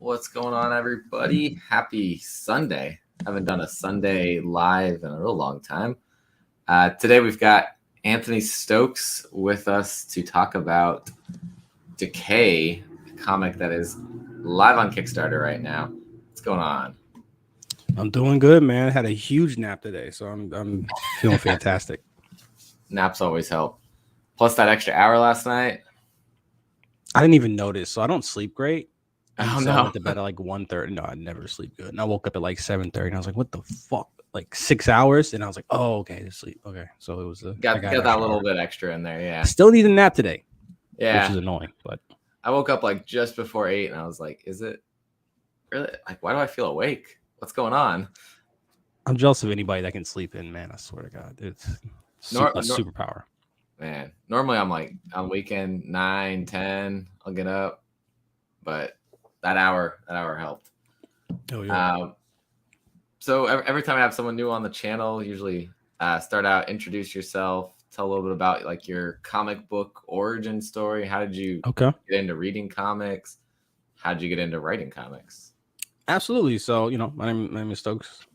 What's going on, everybody? Happy Sunday. Haven't done a Sunday live in a real long time. Today we've got Anthony Stokes with us to talk about Decay, a comic that is live on Kickstarter right now. What's going on? I'm doing good, man. I had a huge nap today, so I'm feeling fantastic. Naps always help. Plus that extra hour last night. I didn't even notice, so I don't sleep great. Oh, so no. I went to bed at like 1:30. No, I never sleep good. And I woke up at like 7:30, and I was like, "What the fuck?" Like 6 hours, and I was like, "Oh, okay, to sleep." Okay, so it was got that little bit extra in there. Yeah. I still need a nap today. Yeah, which is annoying, but I woke up like just before 8, and I was like, "Is it really? Like, why do I feel awake? What's going on?" I'm jealous of anybody that can sleep in, man. I swear to God, it's a superpower. Man, normally I'm like on weekend 9, 10, I'll get up, but that hour helped. Oh yeah. So every time I have someone new on the channel, usually start out, introduce yourself, tell a little bit about like your comic book origin story. How did you get into reading comics? How did you get into writing comics? Absolutely. So my name is Stokes.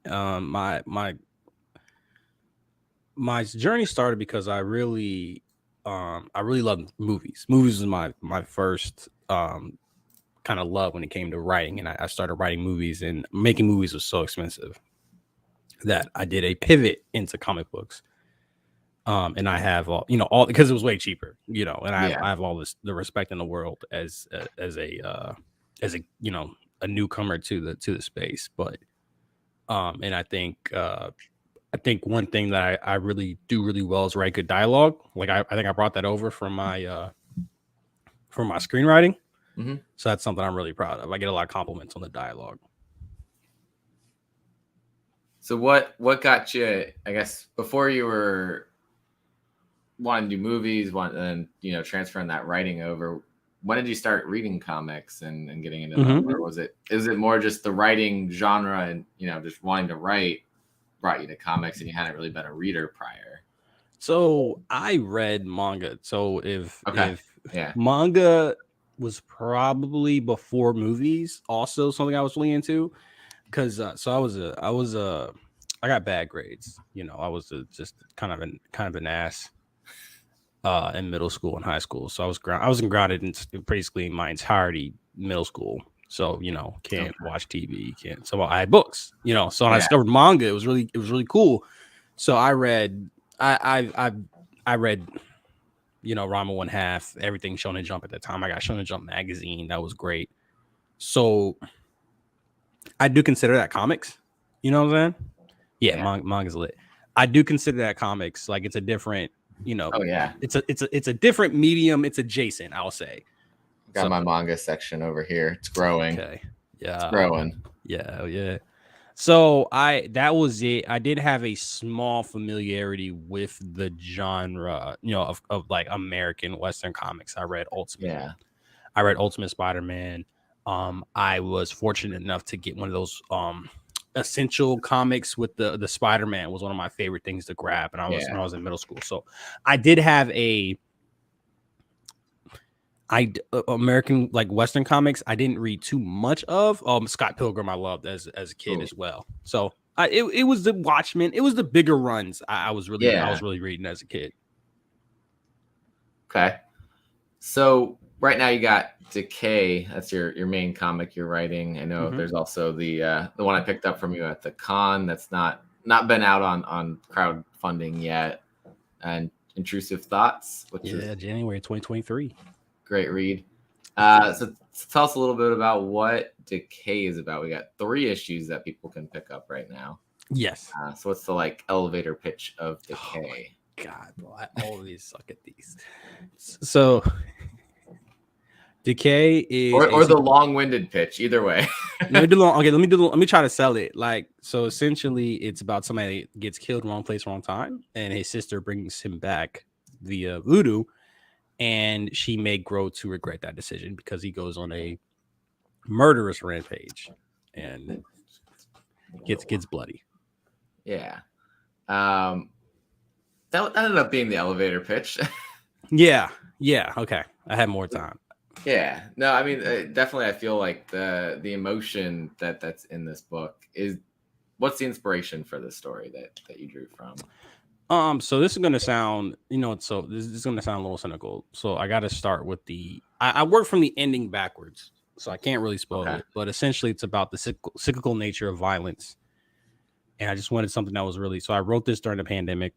My journey started because I really love movies. Movies was my first kind of love when it came to writing, and I started writing movies, and making movies was so expensive that I did a pivot into comic books. And I have all because it was way cheaper, and I have all the respect in the world as a newcomer to the space, but and I think one thing that I really do really well is write good dialogue. Like I think I brought that over from my screenwriting. Mm-hmm. So that's something I'm really proud of. I get a lot of compliments on the dialogue. So what got you, I guess, before you were wanting to do movies, and transferring that writing over? When did you start reading comics and getting into them? Or is it more just the writing genre and just wanting to write brought you to comics, and you hadn't really been a reader prior? So I read manga. So if manga was probably before movies, also something I was really into, because I got bad grades. I was just kind of an ass in middle school and high school. So I was grounded in basically my entirety middle school. So can't watch TV, can't. So I had books. So when I discovered manga, it was really cool. So I read I read Ranma 1/2, everything Shonen Jump at the time. I got Shonen Jump magazine. That was great. So I do consider that comics. You know what I'm saying? Yeah. Manga's lit. I do consider that comics. Like it's a different, it's a different medium. It's adjacent, I'll say. Got my manga section over here. It's growing. Okay. Yeah. It's growing. Yeah. So that was it. I did have a small familiarity with the genre, of like American Western comics. I read Ultimate. Yeah. I read Ultimate Spider-Man. I was fortunate enough to get one of those essential comics with the Spider-Man. Was one of my favorite things to grab, and when I was in middle school. So I did have American like Western comics. I didn't read too much of. Scott Pilgrim I loved as a kid as well. So it was the Watchmen. It was the bigger runs I was really reading as a kid. Okay, so right now you got Decay. That's your main comic you're writing. I know there's also the one I picked up from you at the con that's not been out on crowdfunding yet. And Intrusive Thoughts, which is January 2023. Great read. So tell us a little bit about what Decay is about. We got 3 issues that people can pick up right now. Yes. So what's the elevator pitch of Decay? Oh God, bro, I always suck at these. So Decay is or the long-winded pitch. Either way. Let me try to sell it. Like, so essentially, it's about somebody that gets killed wrong place, wrong time, and his sister brings him back via voodoo. And she may grow to regret that decision because he goes on a murderous rampage and gets bloody. Yeah. That ended up being the elevator pitch. Yeah. Okay. I had more time. Yeah, no, I mean, definitely. I feel like the emotion that's in this book is what's the inspiration for the story that you drew from? So this is gonna sound, so this is gonna sound a little cynical. So I got to start with I work from the ending backwards, so I can't really spoil Okay, it. But essentially, it's about the cyclical nature of violence, and I just wanted something that was really. So I wrote this during the pandemic.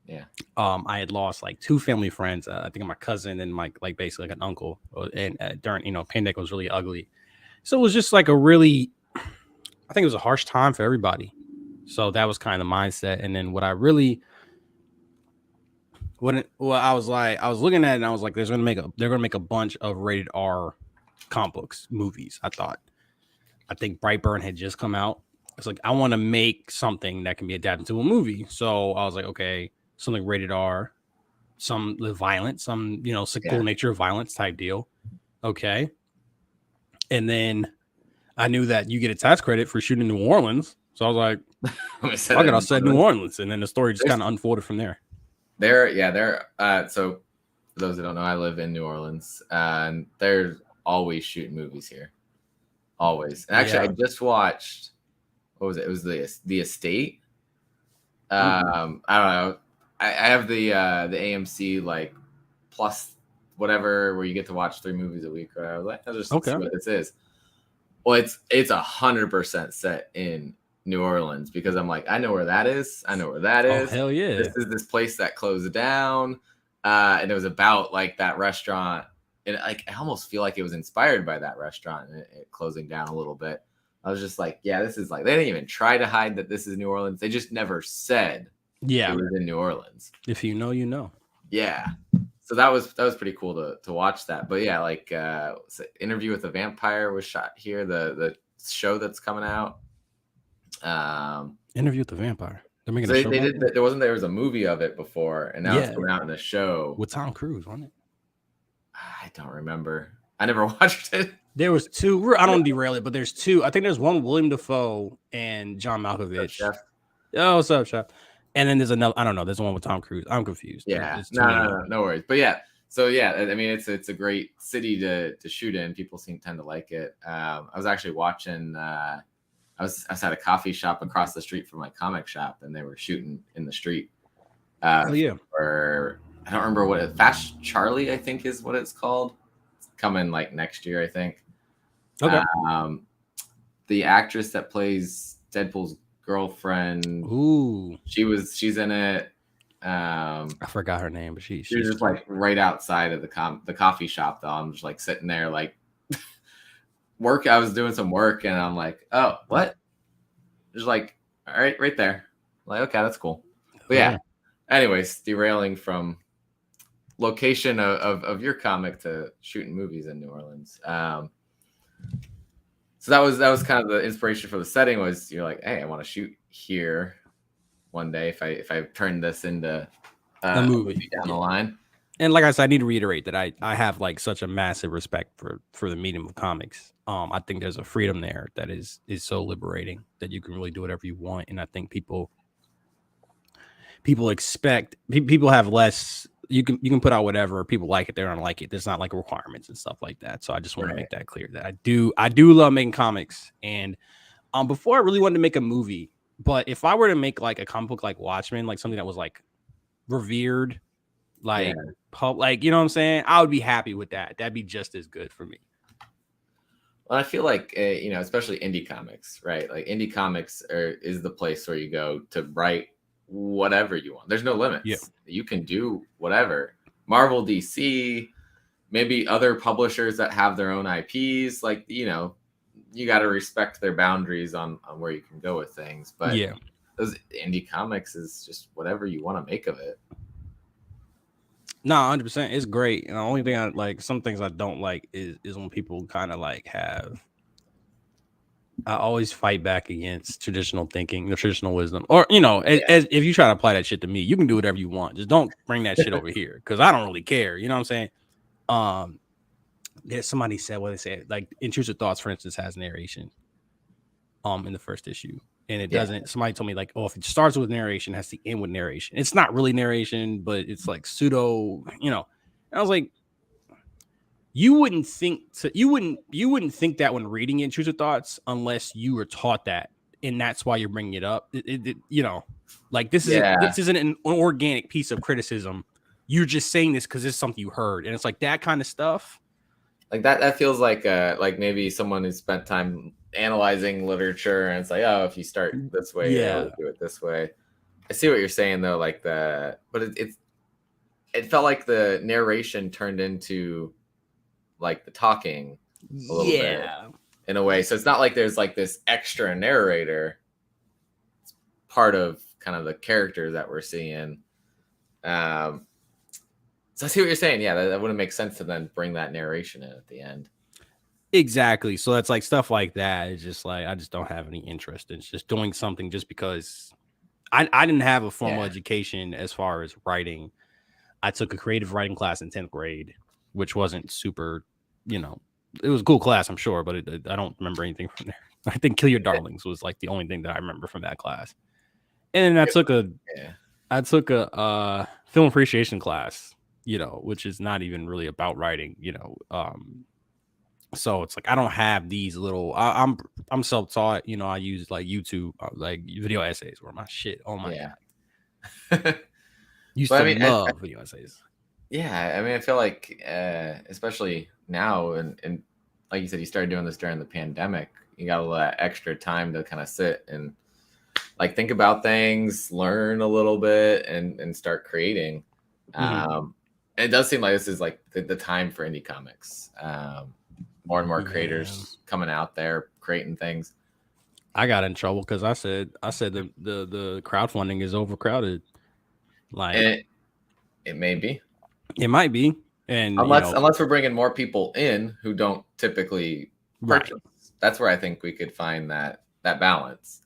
yeah, I had lost like two family friends. I think my cousin and my like basically like an uncle, and during pandemic was really ugly. So it was just like a really, I think it was a harsh time for everybody. So that was kind of the mindset. And then what I really I was like, I was looking at it and I was like, they're gonna make a bunch of rated R comic books, movies. I think Brightburn had just come out. It's like I want to make something that can be adapted to a movie. So I was like, okay, something rated R, some violence, some cyclical yeah. nature of violence type deal. Okay. And then I knew that you get a tax credit for shooting in New Orleans. So I was like, Let me say fuck that it, I'll in set New Orleans. And then the story just kind of unfolded from there. They're so for those that don't know, I live in New Orleans, and they're always shooting movies here, always. And actually, I just watched, what was it? It was the Estate. I don't know. I have the AMC like plus whatever where you get to watch 3 movies a week. Or I was like, I'll just see what this is. Well, it's 100% set in New Orleans because I'm like, I know where that is. I know where that is. Oh, hell yeah. This is this place that closed down. And it was about like that restaurant. And like, I almost feel like it was inspired by that restaurant and it closing down a little bit. I was just like, yeah, this is like, they didn't even try to hide that this is New Orleans. They just never said it was in New Orleans. If you know, you know. Yeah. So that was pretty cool to watch that. But yeah, like Interview with a Vampire was shot here. The show that's coming out. Interview with the Vampire. They're making so a show. They did. There was a movie of it before, and now it's coming out in a show with Tom Cruise, wasn't it? I don't remember. I never watched it. There was 2. I don't derail it, but there's 2. I think there's one with William Dafoe and John Malkovich. Oh, what's up, Chef? And then there's another. I don't know. There's one with Tom Cruise. I'm confused. Yeah, no worries. But yeah, so yeah, I mean, it's a great city to shoot in. People tend to like it. I was actually watching. I was at a coffee shop across the street from my comic shop, and they were shooting in the street. Or I don't remember what Fast Charlie, I think, is what it's called. It's coming like next year, I think. Okay. The actress that plays Deadpool's girlfriend. Ooh, she's in it. I forgot her name, but she's just like right outside of the coffee shop. Though I'm just like sitting there, like work. I was doing some work, and I'm like, oh, what? Just like, all right there. I'm like, okay, that's cool. But yeah. Anyways, derailing from location of your comic to shooting movies in New Orleans. So that was kind of the inspiration for the setting. Was you're like, hey, I want to shoot here one day if I turn this into a movie down the line. And like I said, I need to reiterate that I have like such a massive respect for the medium of comics. I think there's a freedom there that is so liberating that you can really do whatever you want. And I think people have less. You can put out whatever, people like it, they don't like it. There's not like requirements and stuff like that. So I just want to make that clear that I do love making comics. And before I really wanted to make a movie, but if I were to make like a comic book like Watchmen, like something that was like revered, like like, you know what I'm saying, I would be happy with that. That'd be just as good for me. Well, I feel like especially indie comics, right? Like indie comics is the place where you go to write whatever you want. There's no limits. Yeah. You can do whatever. Marvel, DC, maybe other publishers that have their own IPs. Like, you got to respect their boundaries on where you can go with things. But those indie comics is just whatever you want to make of it. No, 100%. It's great. And the only thing I like, some things I don't like is when people kind of like I always fight back against traditional thinking, the traditional wisdom, or as if you try to apply that shit to me, you can do whatever you want. Just don't bring that shit over here because I don't really care. You know what I'm saying? There's somebody said what they said, like Intrusive Thoughts, for instance, has narration. In the first issue, and it doesn't. Somebody told me like, oh, if it starts with narration, it has to end with narration. It's not really narration, but it's like pseudo. And I was like, you wouldn't think you wouldn't think that when reading Intrusive Thoughts unless you were taught that, and that's why you're bringing it up. You know, like this isn't an organic piece of criticism. You're just saying this because it's something you heard, and it's like that kind of stuff. Like that feels like maybe someone who spent time analyzing literature, and it's like, oh, if you start this way, Yeah, do it this way. I see what you're saying though, like but it felt like the narration turned into like the talking a little bit in a way. So it's not like there's like this extra narrator. It's part of kind of the character that we're seeing. So I see what you're saying. Yeah, that wouldn't make sense to then bring that narration in at the end. Exactly. So that's like stuff like that. It's just like I just don't have any interest in just doing something just because I didn't have a formal education as far as writing. I took a creative writing class in 10th grade, which wasn't super, you know, it was a cool class, I'm sure, but I don't remember anything from there. I think Kill Your Darlings was like the only thing that I remember from that class. And then I took a film appreciation class, you know, which is not even really about writing, you know. So it's like I don't have these little. I'm self-taught, you know. I use like YouTube, like video essays, were my shit. Oh my god, used to love video essays. Yeah, I mean, I feel like, especially now, and like you said, you started doing this during the pandemic. You got a little extra time to kind of sit and like think about things, learn a little bit, and start creating. It does seem like this is like the time for indie comics. More and more creators coming out there creating things. I got in trouble because I said the crowdfunding is overcrowded. Like it may be. It might be. And unless we're bringing more people in who don't typically purchase. Right. That's where I think we could find that balance.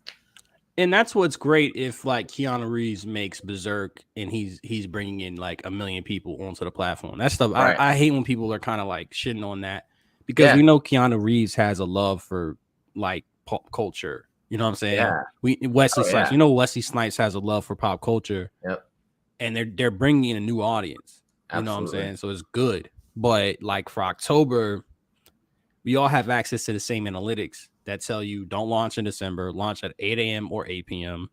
And that's what's great if like Keanu Reeves makes Berserk and he's bringing in like 1 million people onto the platform. That stuff, right. I hate when people are kind of like shitting on that because we know Keanu Reeves has a love for like pop culture. You know what I'm saying? Yeah. Wesley Snipes. You know, Wesley Snipes has a love for pop culture. Yep. And they're bringing in a new audience. You know what I'm saying? So it's good. But like for October, we all have access to the same analytics that tell you don't launch in December, launch at 8 a.m. or 8 p.m.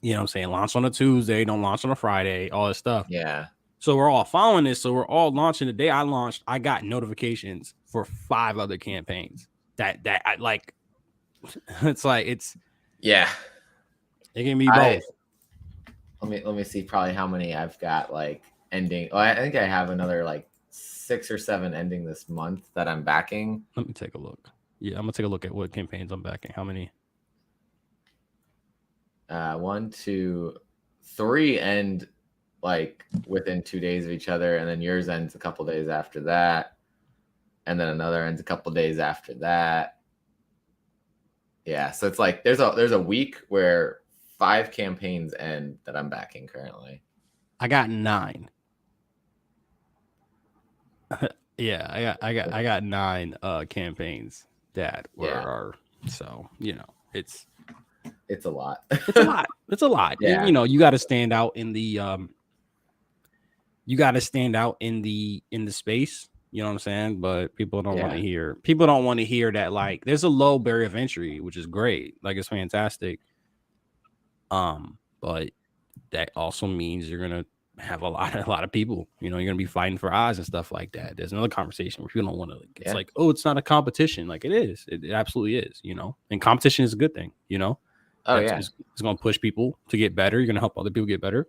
You know what I'm saying? Launch on a Tuesday, don't launch on a Friday, all this stuff. Yeah. So we're all following this. So we're all launching. The day I launched, I got notifications for 5 other campaigns that I like. It's like it can be both. Let me see probably how many I've got like ending. Well, I think I have another like 6 or 7 ending this month that I'm backing. Let me take a look. Yeah, I'm gonna take a look at what campaigns I'm backing. How many? 1, 2, 3 end like within 2 days of each other, and then yours ends a couple days after that, and then another ends a couple days after that. Yeah, so it's like there's a week where 5 campaigns end that I'm backing currently. I got 9. Yeah, I got 9 campaigns that are so, you know, it's a lot. It's a lot. Yeah. And, you know, you got to stand out in the space, you know what I'm saying? But people don't want to hear that like there's a low barrier of entry, which is great. Like it's fantastic. But that also means you're going to have a lot of people, you know, you're going to be fighting for eyes and stuff like that. There's another conversation where people don't want to, it's like, oh, it's not a competition. Like it is. It absolutely is, you know, and competition is a good thing, you know? It's going to push people to get better. You're going to help other people get better.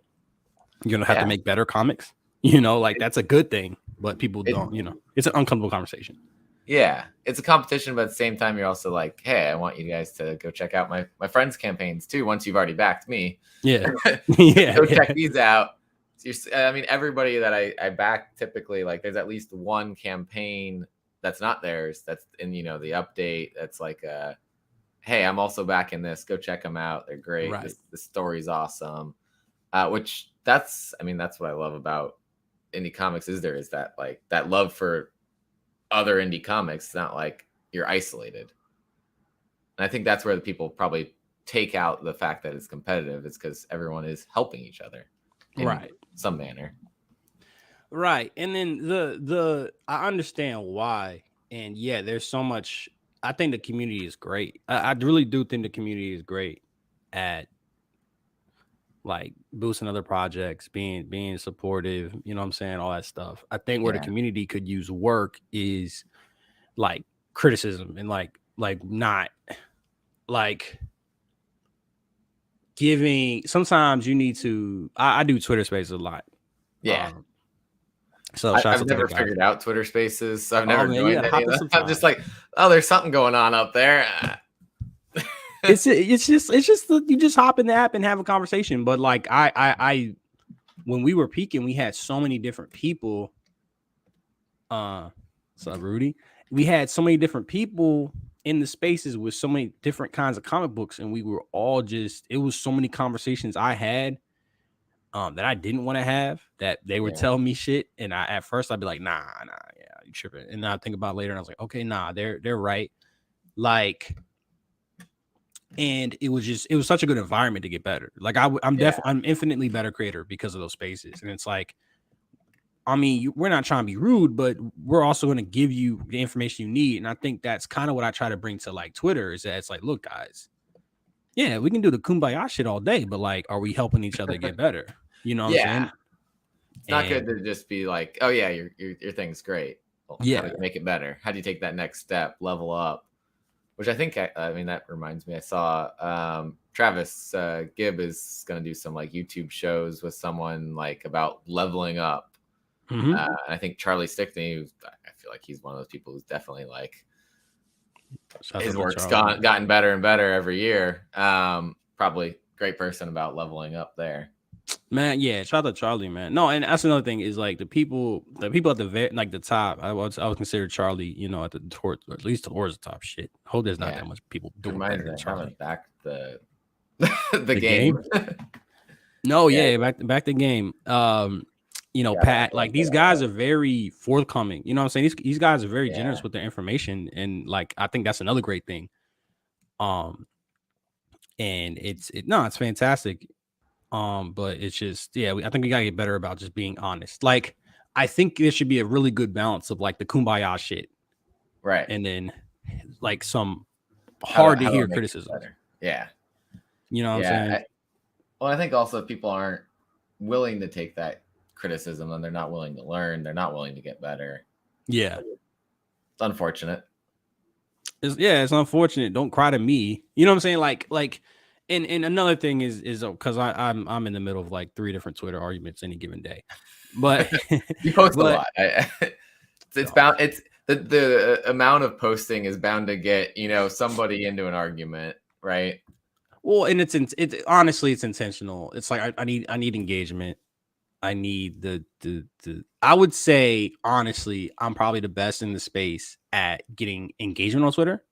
You're going to have to make better comics, you know, like that's a good thing, but people don't, you know, it's an uncomfortable conversation. Yeah, it's a competition, but at the same time, you're also like, hey, I want you guys to go check out my friends' campaigns too. Once you've already backed me, go check these out. I mean, everybody that I back typically, like, there's at least one campaign that's not theirs. That's in, you know, the update. That's like, hey, I'm also backing this. Go check them out. They're great. Right. The story's awesome. Which that's what I love about indie comics. Is that like that love for other indie comics? It's not like you're isolated. And I think that's where the people probably take out the fact that it's competitive. It's because everyone is helping each other in some manner. Right. And then the I understand why. And yeah, there's so much. I think the community is great. I really do think the community is great at like boosting other projects, being supportive, you know what I'm saying, all that stuff. I think where the Yeah. community could use work is like criticism and like not like giving. Sometimes you need to I do Twitter spaces a lot. Yeah. So shout out I've to the never guys. figured out Twitter Spaces. So I've Oh never man, you joined gotta any hop of in them. I'm sometime. just like, oh, there's something going on up there. It's just you just hop in the app and have a conversation. But like I when we were peaking, we had so many different people. What's up, Rudy? We had so many different people in the spaces with so many different kinds of comic books, and we were all just. It was so many conversations I had that I didn't want to have. That they were Yeah. telling me shit, and at first I'd be like, nah, yeah, you tripping. And then I think about it later, and I was like, okay, nah, they're right. Like. And it was such a good environment to get better. Like I'm infinitely better creator because of those spaces. And it's like, I mean, we're not trying to be rude, but we're also going to give you the information you need. And I think that's kind of what I try to bring to like Twitter is that it's like, look, guys, yeah, we can do the kumbaya shit all day, but like, are we helping each other get better? You know what I'm saying? It's not good to just be like, oh yeah, your thing's great. Well, yeah. How do you make it better? How do you take that next step, level up? Which I think, I mean, that reminds me, I saw Travis Gibb is going to do some like YouTube shows with someone like about leveling up. Mm-hmm. I think Charlie Stickney, I feel like he's one of those people who's definitely like, his work's gotten better and better every year. Probably great person about leveling up there. Man, yeah, shout out to Charlie, man. No, and that's another thing is like the people at the like the top. I would consider Charlie, you know, at least towards the top. Shit, hope there's not that much people doing better than Charlie. Back the game. No, yeah, back the game. You know, Pat, like these guys are very forthcoming. You know what I'm saying? These guys are very generous with their information, and like I think that's another great thing. And it's fantastic. But it's just, I think we gotta get better about just being honest. Like, I think there should be a really good balance of like the kumbaya shit, right? And then like some hard to hear criticism. Yeah, you know what I'm saying? I think also people aren't willing to take that criticism, and they're not willing to learn. They're not willing to get better. Yeah, it's unfortunate. It's unfortunate. Don't cry to me. You know what I'm saying? Like. And another thing is because I'm in the middle of like 3 different Twitter arguments any given day, but you post a lot. It's bound. It's the amount of posting is bound to get somebody into an argument, right? Well, and it's honestly it's intentional. It's like I need engagement. I need the I would say honestly I'm probably the best in the space at getting engagement on Twitter.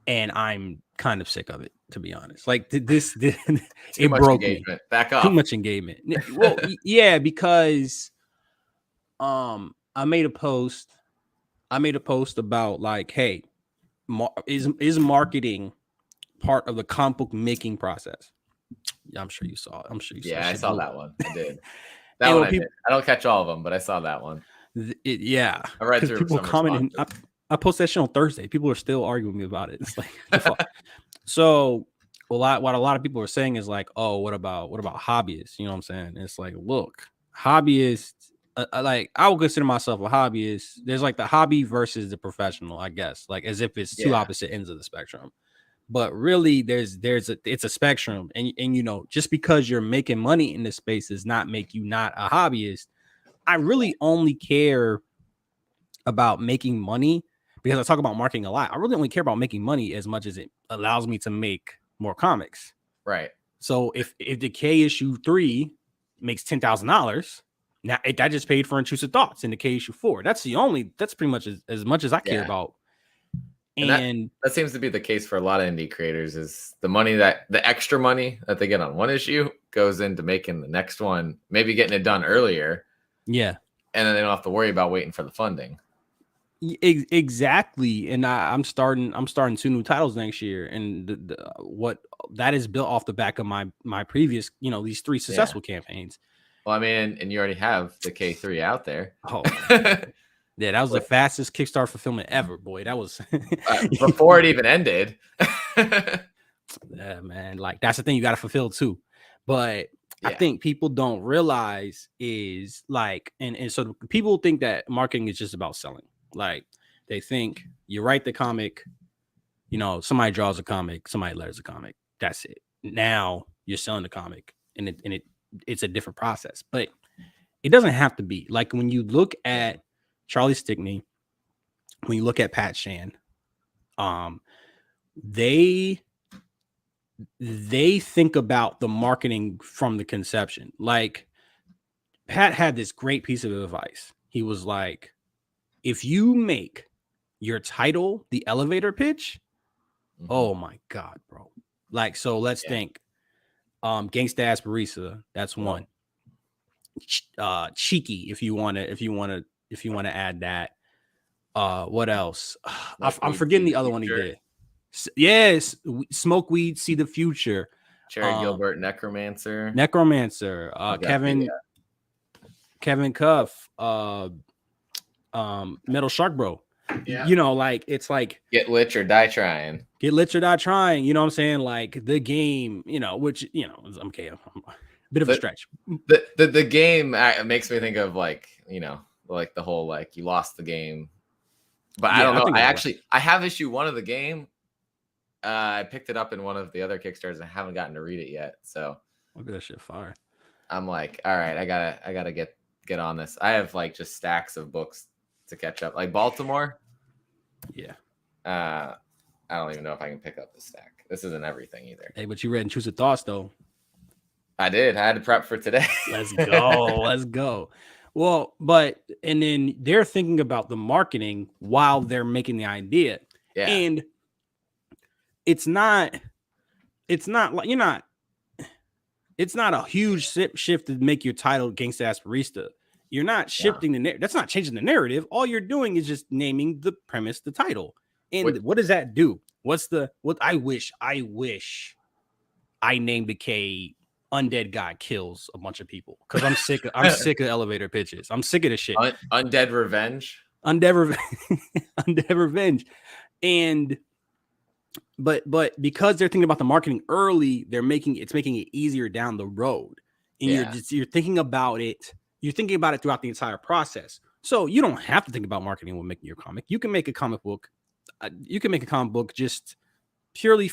And I'm kind of sick of it, to be honest. Like this it broke me. Back up. Too much engagement. Well, yeah, because I made a post about like, hey, is marketing part of the comic book making process? Yeah, I'm sure you saw it. Yeah, I saw that one. I did. That one I did. I don't catch all of them, but I saw that one. I read through people commenting. I posted that shit on Thursday. People are still arguing with me about it. It's like, so what a lot of people are saying is like, oh, what about hobbyists? You know what I'm saying? And it's like, look, hobbyists, like I would consider myself a hobbyist. There's like the hobby versus the professional, I guess, like as if it's two opposite ends of the spectrum. But really, it's a spectrum, and just because you're making money in this space does not make you not a hobbyist. I really only care about making money. Because I talk about marketing a lot. I really only care about making money as much as it allows me to make more comics. Right. So if Decay issue 3 makes $10,000, now that just paid for Intrusive Thoughts in Decay issue 4. That's pretty much as much as I care about. And that seems to be the case for a lot of indie creators is the extra money that they get on one issue goes into making the next one, maybe getting it done earlier. Yeah. And then they don't have to worry about waiting for the funding. Exactly, and I'm starting 2 new titles next year, and what that is built off the back of my previous, these 3 successful campaigns, Well, I mean, and you already have the K3 out there. Oh, yeah, that was the fastest Kickstarter fulfillment ever, boy. That was before it even ended. Yeah, man. Like that's the thing you got to fulfill too. But I Yeah. think people don't realize is like, and so people think that marketing is just about selling. Like they think you write the comic, you know, somebody draws a comic, somebody letters a comic. That's it. Now you're selling the comic, and it's a different process. But it doesn't have to be. Like when you look at Charlie Stickney, when you look at Pat Shan, they think about the marketing from the conception. Like Pat had this great piece of advice. He was like, if you make your title the elevator pitch, oh my God, bro. Like, so let's think. Gangsta Ass Barista, that's one. Cheeky, if you want to add that. What else? I'm forgetting the other one he did. Yes, Smoke Weed, See the Future. Cherry Gilbert, Necromancer. Kevin Cuff, Metal Shark Bro. Yeah. You know, like it's like Get Lit or Die Trying. Get Lit or Die Trying. You know what I'm saying? Like the game, you know, which, you know, I'm okay. A bit of a stretch. The game makes me think of like, you know, like the whole like you lost the game. But yeah, I don't know. I have issue 1 of the game. I picked it up in one of the other Kickstarters. I haven't gotten to read it yet. So look at that shit fire. I'm like, all right, I gotta get on this. I have like just stacks of books to catch up. Like Baltimore. Yeah. I don't even know if I can pick up the stack. This isn't everything either. Hey, but you read Intrusive Thoughts though. I did. I had to prep for today. Let's go. Let's go. Well, but and then they're thinking about the marketing while they're making the idea. Yeah. And it's not like it's not a huge shift to make your title Gangsta Ass Barista. You're not shifting the that's not changing the narrative. All you're doing is just naming the premise, the title. And what does that do? What I wish I named Decay Undead Guy Kills a bunch of people because I'm sick of elevator pitches. I'm sick of this shit. Undead Revenge. Undead Revenge. And but because they're thinking about the marketing early, making it easier down the road. And you're thinking about it. You're thinking about it throughout the entire process. So you don't have to think about marketing when making your comic. You can make a comic book. You can make a comic book just purely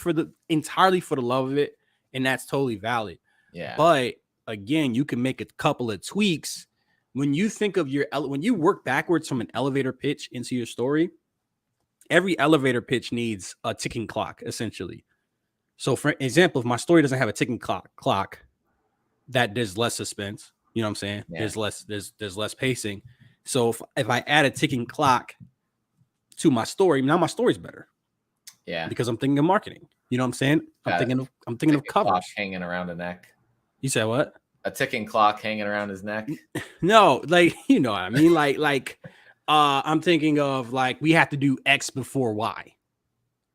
entirely for the love of it, and that's totally valid. Yeah. But again, you can make a couple of tweaks when you think of when you work backwards from an elevator pitch into your story. Every elevator pitch needs a ticking clock, essentially. So, for example, if my story doesn't have a ticking clock, that there's less suspense. You know what I'm saying? Yeah. There's less pacing. So if I add a ticking clock to my story, now my story's better. Yeah. Because I'm thinking of marketing. You know what I'm saying? I'm thinking of covers hanging around the neck. You said what? A ticking clock hanging around his neck. No, like you know what I mean? like I'm thinking of like we have to do X before Y.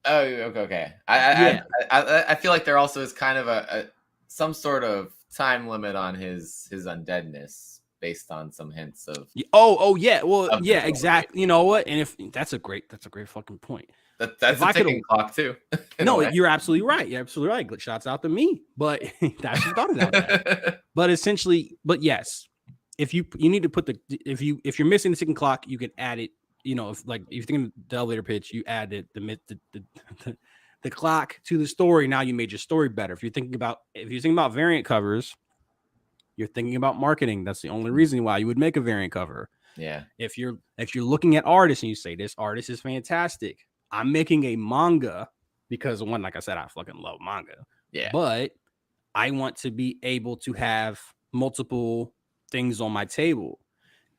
Oh, okay. I feel like there also is kind of a some sort of time limit on his undeadness based on some hints of. Oh yeah. Well, yeah, exactly. You know what? And if that's a great fucking point. That's a ticking clock too. No, you're absolutely right. You're absolutely right. Shouts out to me, but I should thought about that. But essentially, yes, if you need to put if you're missing the ticking clock, you can add it. You know, if you're thinking the elevator pitch, you add the clock to the story. Now you made your story better. If you're thinking about variant covers, you're thinking about marketing. That's the only reason why you would make a variant cover. Yeah. If you're looking at artists and you say this artist is fantastic, I'm making a manga because one, like I said, I fucking love manga. Yeah. But I want to be able to have multiple things on my table.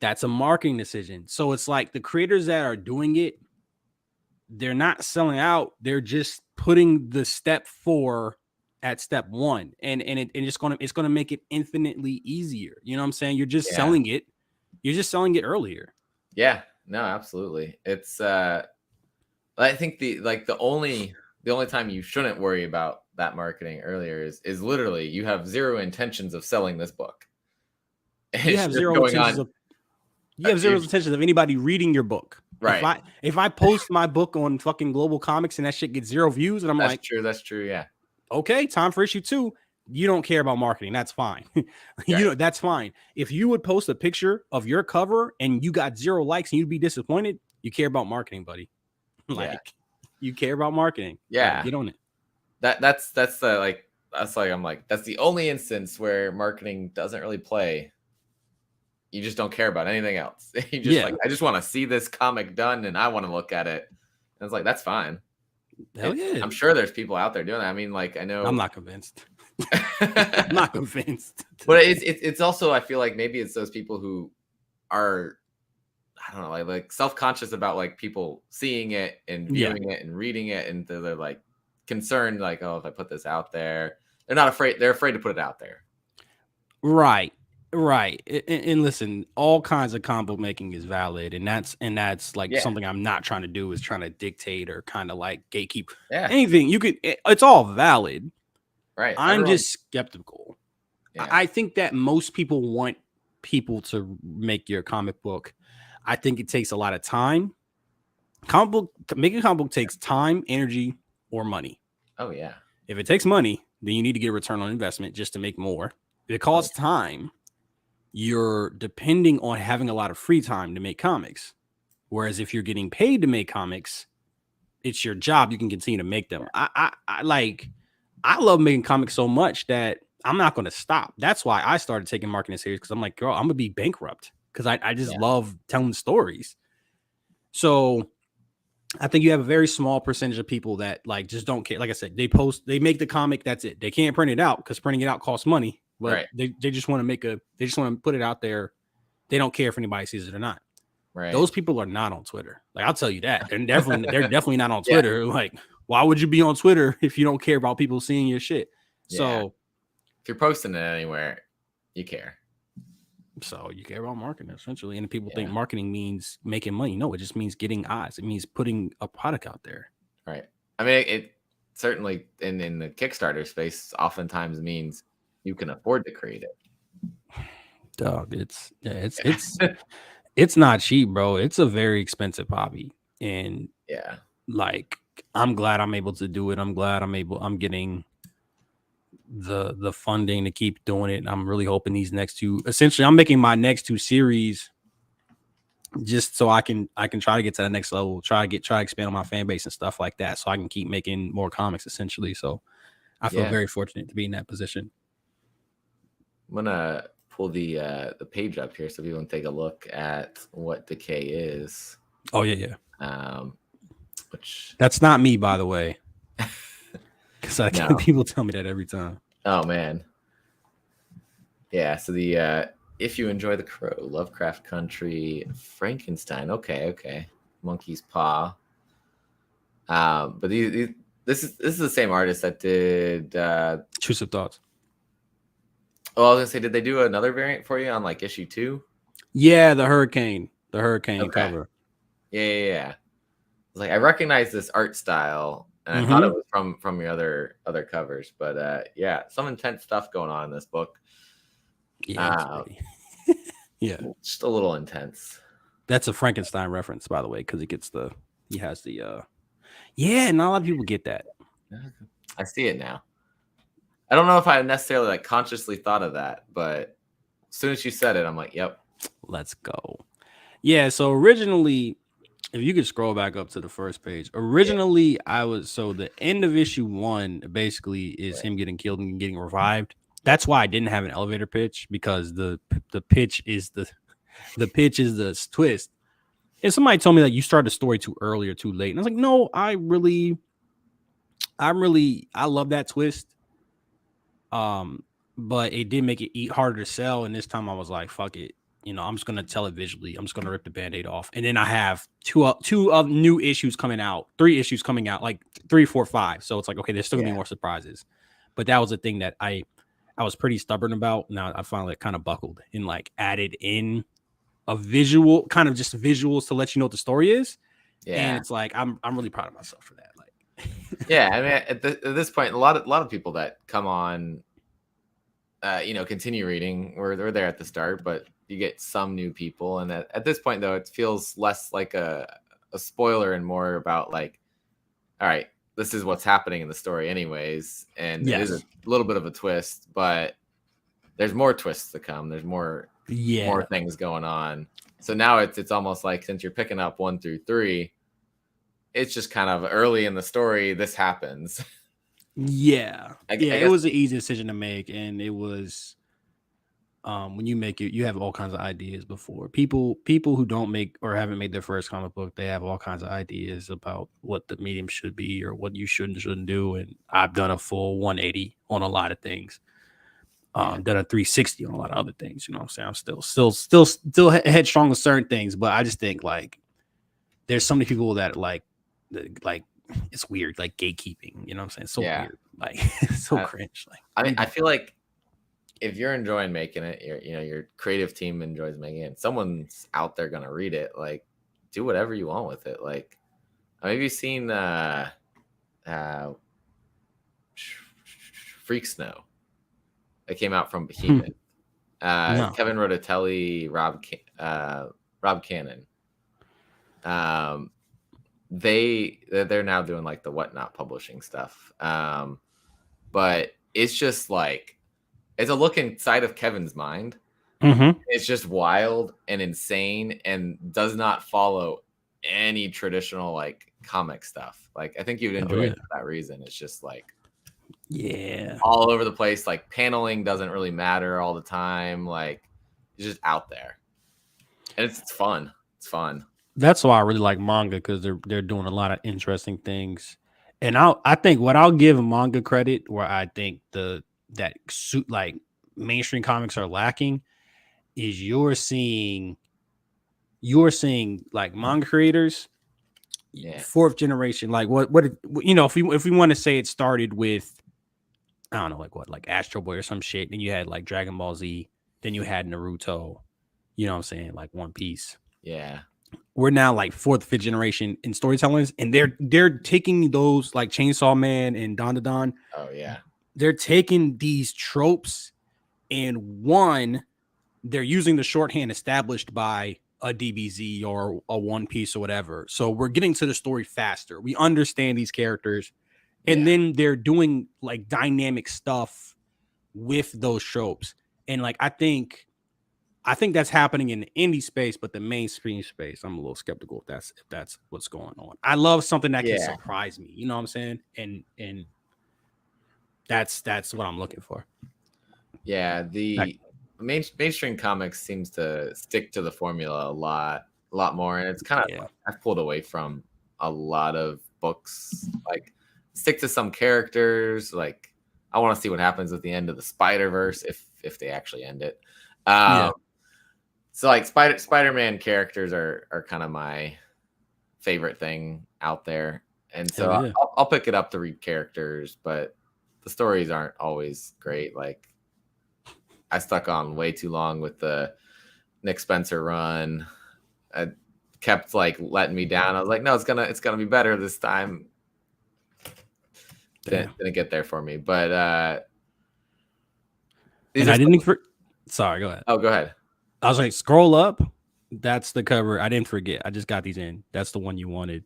That's a marketing decision. So it's like the creators that are doing it, they're not selling out. They're just putting the step 4 at step 1. And it's gonna make it infinitely easier. You know what I'm saying? You're just selling it. You're just selling it earlier. Yeah, no, absolutely. It's I think the only time you shouldn't worry about that marketing earlier is literally you have zero intentions of selling this book. you have zero intentions of anybody reading your book. Right. If I post my book on fucking Global Comics and that shit gets 0 views, and I'm That's like, true. That's true. Yeah. Okay, time for issue 2. You don't care about marketing. That's fine. That's fine. If you would post a picture of your cover and you got 0 likes and you'd be disappointed, you care about marketing, buddy. You care about marketing. Yeah. Get on it. That's I'm like, that's the only instance where marketing doesn't really play. You just don't care about anything else. You just like, I just want to see this comic done and I want to look at it. And it's like, that's fine. Hell yeah. I'm sure there's people out there doing that. I mean, like, I know. I'm not convinced. I'm not convinced. But it's also, I feel like maybe it's those people who are, I don't know, like self-conscious about like people seeing it and viewing it and reading it, and they're like concerned, like, oh, if I put this out there, they're not afraid. They're afraid to put it out there. Right. And listen, all kinds of combo making is valid, and that's like something I'm not trying to do, is trying to dictate or kind of like gatekeep anything. You could, it's all valid. Right. I'm just skeptical. Yeah. I think that most people want people to make your comic book. I think it takes a lot of time. Making a comic book takes time, energy, or money. Oh yeah. If it takes money, then you need to get a return on investment just to make more. If it costs time, you're depending on having a lot of free time to make comics. Whereas if you're getting paid to make comics, it's your job. You can continue to make them. I love making comics so much that I'm not going to stop. That's why I started taking marketing serious, because I'm like, girl, I'm going to be bankrupt because I just love telling stories. So I think you have a very small percentage of people that like just don't care. Like I said, they make the comic. That's it. They can't print it out because printing it out costs money. But they just want to put it out there. They don't care if anybody sees it or not. Right. Those people are not on Twitter. Like, I'll tell you that. They're definitely not on Twitter. Like, why would you be on Twitter if you don't care about people seeing your shit? Yeah. So if you're posting it anywhere, you care. So you care about marketing, essentially. And people think marketing means making money. No, it just means getting eyes. It means putting a product out there. Right. I mean, it certainly in the Kickstarter space oftentimes means you can afford to create it. Dog, it's it's not cheap, bro. It's a very expensive hobby. And like, I'm glad I'm able to do it. I'm glad I'm getting the funding to keep doing it. I'm really hoping these next 2, essentially I'm making my next 2 series just so I can try to get to the next level, try to expand on my fan base and stuff like that, so I can keep making more comics, essentially. So I feel very fortunate to be in that position. I'm gonna pull the page up here so people can take a look at what Decay is. Oh yeah. Which that's not me, by the way, because people tell me that every time. Oh man. Yeah. So the If You Enjoy the Crow, Lovecraft Country, Frankenstein. Okay. Monkey's Paw. But this is the same artist that did Intrusive Thoughts. Oh, I was gonna say, did they do another variant for you on like issue 2? Yeah, the hurricane cover. Yeah. Like, I recognize this art style, and I thought it was from your other covers, but some intense stuff going on in this book. Yeah, just a little intense. That's a Frankenstein reference, by the way, because he has the not a lot of people get that. I see it now. I don't know if I necessarily like consciously thought of that, but as soon as you said it, I'm like, yep. Let's go. Yeah, so originally, if you could scroll back up to the first page, originally the end of issue 1 basically is him getting killed and getting revived. That's why I didn't have an elevator pitch, because the pitch is the twist. And somebody told me that you started the story too early or too late, and I was like, no, I love that twist. But it did make it harder to sell, and this time I was like, fuck it. I'm just gonna tell it visually. I'm just gonna rip the Band-Aid off, and then I have two new issues coming out, 3 issues coming out, like 3, 4, 5. So it's like, okay, there's still gonna be more surprises. But that was the thing that I was pretty stubborn about. Now I finally kind of buckled and like added in a visual, kind of just visuals to let you know what the story is. Yeah, and it's like I'm really proud of myself for that. Like, yeah, I mean, at this point, a lot of people that come on continue reading. We're there at the start, but you get some new people, and at this point though, it feels less like a spoiler and more about like, all right, this is what's happening in the story anyways, and it is a little bit of a twist, but there's more twists to come. There's more things going on. So now it's almost like, since you're picking up 1 through 3, it's just kind of early in the story this happens. I guess it was an easy decision to make, and it was when you make it, you have all kinds of ideas before. People who don't make or haven't made their first comic book, they have all kinds of ideas about what the medium should be or what you should and shouldn't do. And I've done a full 180 on a lot of things. Done a 360 on a lot of other things. You know what I'm saying? I'm still headstrong with certain things, but I just think like there's so many people that like it's weird, like gatekeeping. You know what I'm saying? It's so weird, like so cringe. Like, I mean, I feel like if you're enjoying making it, your creative team enjoys making it, someone's out there gonna read it. Like, do whatever you want with it. Like, have you seen Freak Snow? It came out from Behemoth. No. Kevin Rodatelli, Rob Cannon. They're now doing like the Whatnot publishing stuff. But it's just like, it's a look inside of Kevin's mind. Mm-hmm. It's just wild and insane and does not follow any traditional like comic stuff. Like, I think you'd enjoy it for that reason. It's just like, all over the place. Like, paneling doesn't really matter all the time. Like, it's just out there, and it's fun. It's fun. That's why I really like manga, because they're doing a lot of interesting things. And I think what I'll give manga credit, where I think like mainstream comics are lacking, is you're seeing like manga creators, fourth generation. Like what if we want to say it started with, I don't know, like Astro Boy or some shit, then you had like Dragon Ball Z, then you had Naruto, you know what I'm saying, like One Piece. Yeah. We're now like 4th, 5th generation in storytellers, and they're taking those like Chainsaw Man and Don Da Don. Oh yeah. They're taking these tropes, and they're using the shorthand established by a DBZ or a One Piece or whatever. So we're getting to the story faster. We understand these characters. And then they're doing like dynamic stuff with those tropes. And like, I think that's happening in the indie space, but the mainstream space, I'm a little skeptical if that's what's going on. I love something that can surprise me. You know what I'm saying? And that's what I'm looking for. Yeah. The mainstream comics seems to stick to the formula a lot more. And it's kind of, I've pulled away from a lot of books, like, stick to some characters. Like, I want to see what happens at the end of the Spider-Verse, if they actually end it. So like Spider-Man characters are kind of my favorite thing out there, and so I'll pick it up to read characters, but the stories aren't always great. Like, I stuck on way too long with the Nick Spencer run. I kept like letting me down. I was like, no, it's gonna be better this time. Didn't get there for me, but and I didn't. Sorry, go ahead. Oh, go ahead. I was like, scroll up. That's the cover. I didn't forget. I just got these in. That's the one you wanted.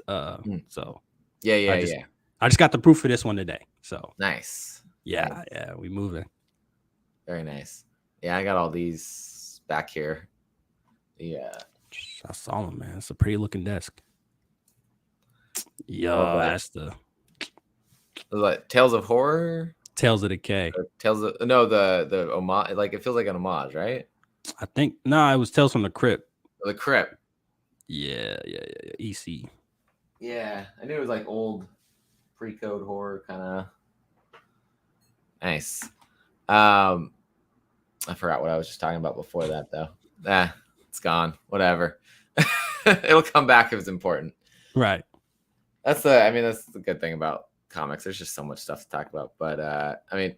So I just got the proof for this one today. So nice. Yeah, we moving. Very nice. Yeah, I got all these back here. Yeah, I saw them, man. It's a pretty looking desk. Yo, that's the. Like Tales of Horror, Tales of Decay, the homage. Like, it feels like an homage, right? I think it was Tales from the Crypt. The Crypt. Yeah. EC. Yeah, I knew it was like old pre-code horror kind of. Nice. I forgot what I was just talking about before that though. It's gone. Whatever. It'll come back if it's important. Right. That's the good thing about comics. There's just so much stuff to talk about, but I mean,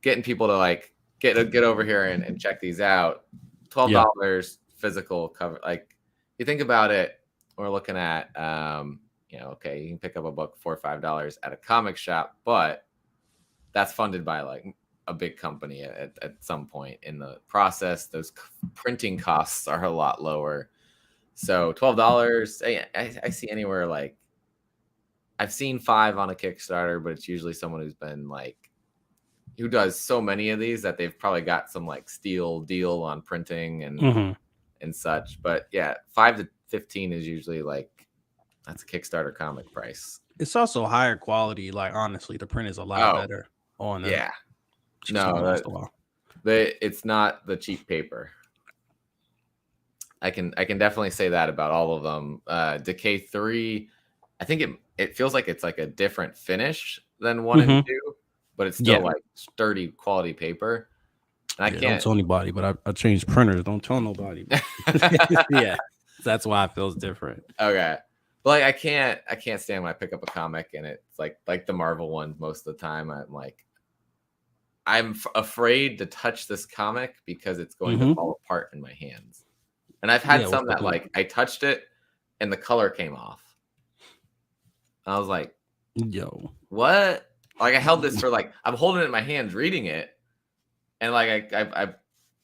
getting people to like get over here and check these out. $12 physical cover. Like, you think about it, we're looking at you can pick up a book $4 or $5 at a comic shop, but that's funded by like a big company at some point in the process. Those printing costs are a lot lower. So $12, I see anywhere like I've seen 5 on a Kickstarter, but it's usually someone who's been like who does so many of these that they've probably got some like steal deal on printing and such. But yeah, 5 to 15 is usually like that's a Kickstarter comic price. It's also higher quality. Like honestly, the print is a lot better on it. Yeah. No, it's not the cheap paper. I can definitely say that about all of them. Decay 3, I think it feels like it's like a different finish than 1 and 2, but it's still like sturdy quality paper. And I can't don't tell anybody, but I changed printers. Don't tell nobody. Yeah, that's why it feels different. Okay, but like I can't stand when I pick up a comic and it's like the Marvel ones. Most of the time, I'm afraid to touch this comic because it's going to fall apart in my hands. And I've had some that like I touched it and the color came off. I was like, yo, what? Like I held this for like I'm holding it in my hands reading it, and like I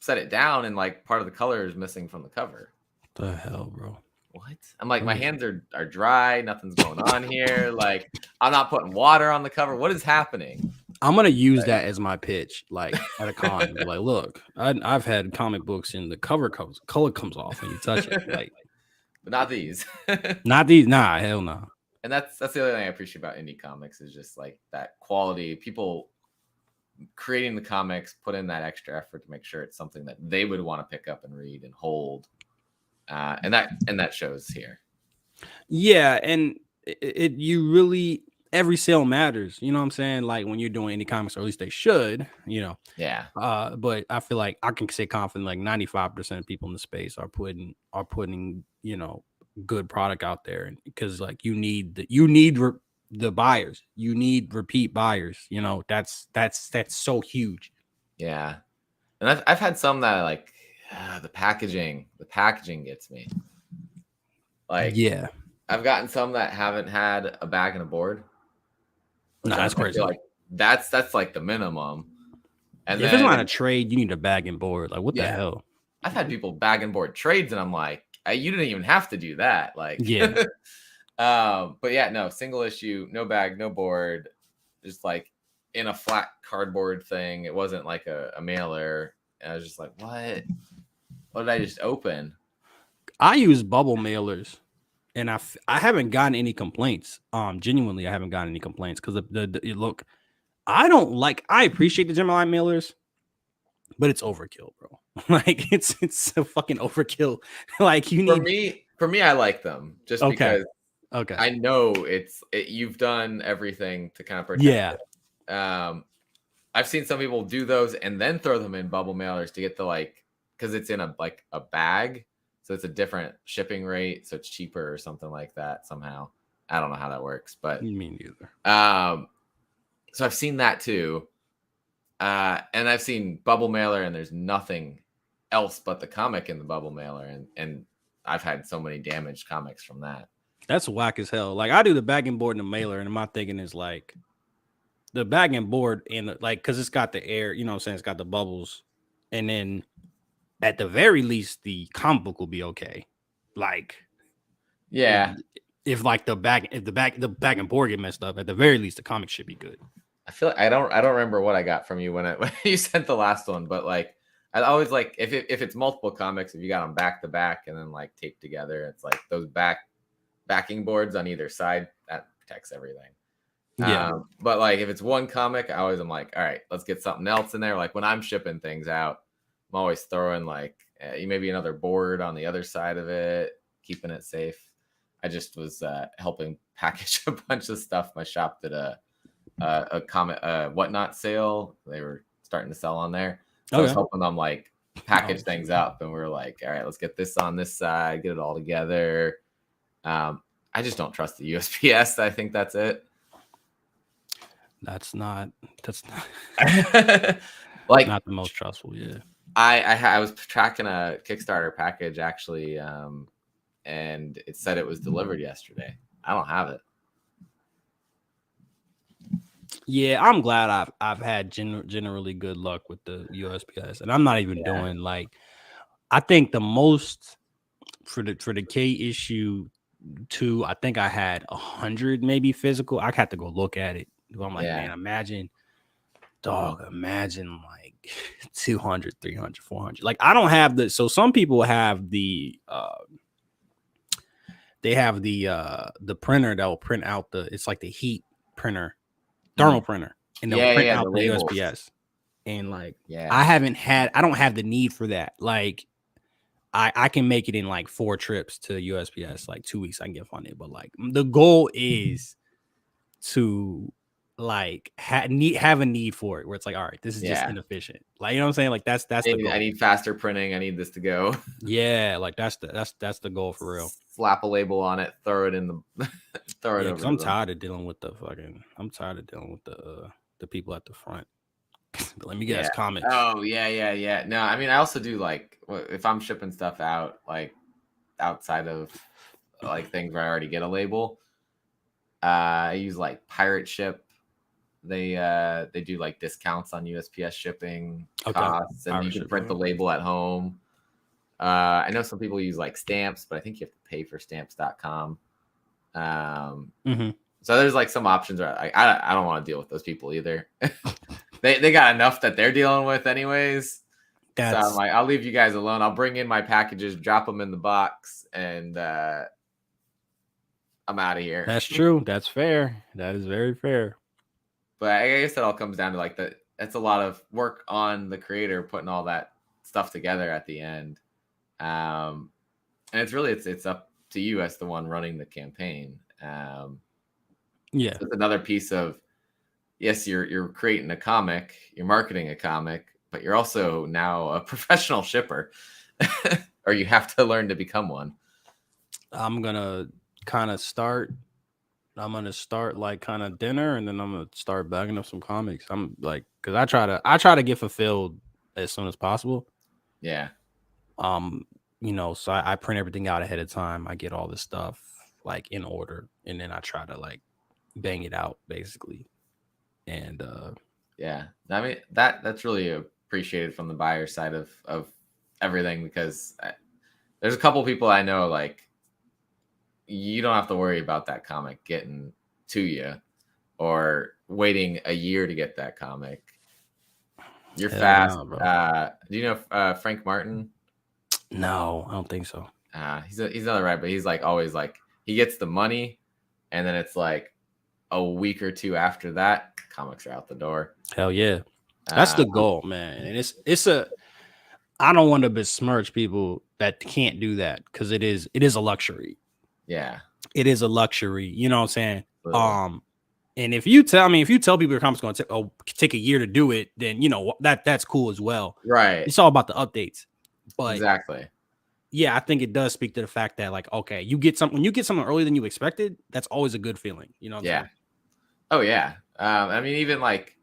set it down and like part of the color is missing from the cover. What the hell, bro? What? I'm like, my hands are dry, nothing's going on here. Like I'm not putting water on the cover. What is happening? I'm gonna use that as my pitch, like at a con. Like, look, I've had comic books and the color comes off when you touch it. Like, but not these. Not these. Nah, hell no. And that's the other thing I appreciate about indie comics is just like that quality. People creating the comics put in that extra effort to make sure it's something that they would want to pick up and read and hold, and that shows here. Yeah, and it you really every sale matters. You know what I'm saying? Like when you're doing indie comics, or at least they should. You know. Yeah. But I feel like I can say confident like 95% of people in the space are putting good product out there, and because like you need the buyers, you need repeat buyers. That's so huge. Yeah, and I've had some that like the packaging gets me. Like yeah, I've gotten some that haven't had a bag and a board. No, that's crazy. Like that's like the minimum. And if it's not a trade, you need a bag and board. Like what the hell? I've had people bag and board trades, and I'm like, you didn't even have to do that. Like, yeah. But yeah, no single issue, no bag, no board, just like in a flat cardboard thing. It wasn't like a mailer. And I was just like, what did I just open? I use bubble mailers, and I haven't gotten any complaints. Genuinely, I haven't gotten any complaints because look, I appreciate the Gemini mailers, but it's overkill, bro. Like it's a fucking overkill. Like you need for me, I like them just because I know you've done everything to kind of protect it. I've seen some people do those and then throw them in bubble mailers to get because it's in a bag, so it's a different shipping rate, so it's cheaper or something like that somehow. I don't know how that works, but me neither. So I've seen that too. And I've seen bubble mailer and there's nothing else but the comic in the bubble mailer. And I've had so many damaged comics from that. That's whack as hell. Like I do the bag and board and the mailer, and my thinking is like the bag and board and because it's got the air, you know what I'm saying? It's got the bubbles. And then at the very least, the comic book will be okay. Like, yeah. If the bag and board get messed up, at the very least, the comic should be good. I feel like I don't remember what I got from you when you sent the last one, but like I always like if it's multiple comics, if you got them back to back and then like taped together, it's like those backing boards on either side that protects everything. Yeah, but like if it's one comic, I'm like, all right, let's get something else in there. Like when I'm shipping things out, I'm always throwing like maybe another board on the other side of it, keeping it safe. I just was helping package a bunch of stuff. My shop did a comic whatnot sale. They were starting to sell on there, so I was helping them like package things up, and we were like, all right, let's get this on this side, get it all together. I just don't trust the USPS. I think that's it. That's not like not the most trustful. Yeah, I was tracking a Kickstarter package actually, and it said it was delivered yesterday. I don't have it. Yeah, I'm glad I've had generally good luck with the USPS, and I'm not even Yeah. doing like I think the most for the K issue 2. I think I had 100 maybe physical. I had to go look at it. I'm like, Yeah. man, imagine like 200, 300, 400. Like I don't have the so some people have the they have the printer that will print out it's like the heat printer, thermal printer, and they'll print Yeah. out The the labels. USPS. And like Yeah. I don't have the need for that. Like I can make it in like 4 trips to USPS, like 2 weeks I can get funded. But like the goal is to like have a need for it where it's like, all right, this is just Yeah. inefficient. Like, you know what I'm saying? Like that's the I goal. need faster printing. I need this to go. Yeah, like that's the goal for real. Slap a label on it, throw it in the throw it Yeah, over because to I'm them. tired of dealing with the people at the front. Let me guess, Yeah. comics. Oh, yeah. No, I mean, I also do like if I'm shipping stuff out, like outside of like things where I already get a label. I use like Pirate Ship. They do like discounts on USPS shipping Okay. costs, and Pirate you can Ship, print the yeah. label at home. I know some people use like stamps, but I think you have to pay for stamps.com. So there's like some options where I don't want to deal with those people either. They got enough that they're dealing with anyways. So I'm like, I'll leave you guys alone. I'll bring in my packages, drop them in the box, and I'm out of here. That's true. That's fair. That is very fair. But I guess it all comes down to like it's a lot of work on the creator putting all that stuff together at the end. And it's really it's up to you as the one running the campaign. Yeah. So it's another piece of yes, you're creating a comic, you're marketing a comic, but you're also now a professional shipper, or you have to learn to become one. I'm gonna start like kind of dinner, and then I'm gonna start bagging up some comics. I'm like, because I try to get fulfilled as soon as possible. Yeah. So I print everything out ahead of time. I get all this stuff like in order, and then I try to like bang it out basically. And yeah, I mean that's really appreciated from the buyer side of everything, because there's a couple people I know, like, you don't have to worry about that comic getting to you or waiting a year to get that comic. You're fast. Do you know Frank Martin? No, I don't think so. He's another right, but he's like always like he gets the money, and then it's like a week or two after that, comics are out the door. Hell yeah, that's the goal, man. And it's I don't want to besmirch people that can't do that, because it is a luxury. Yeah, it is a luxury. You know what I'm saying? Absolutely. And if you tell people your comic's going to take a year to do it, then you know that's cool as well. Right. It's all about the updates. But exactly. Yeah, I think it does speak to the fact that, like, okay, when you get something earlier than you expected, that's always a good feeling. You know what I'm saying? Oh yeah. I mean, even like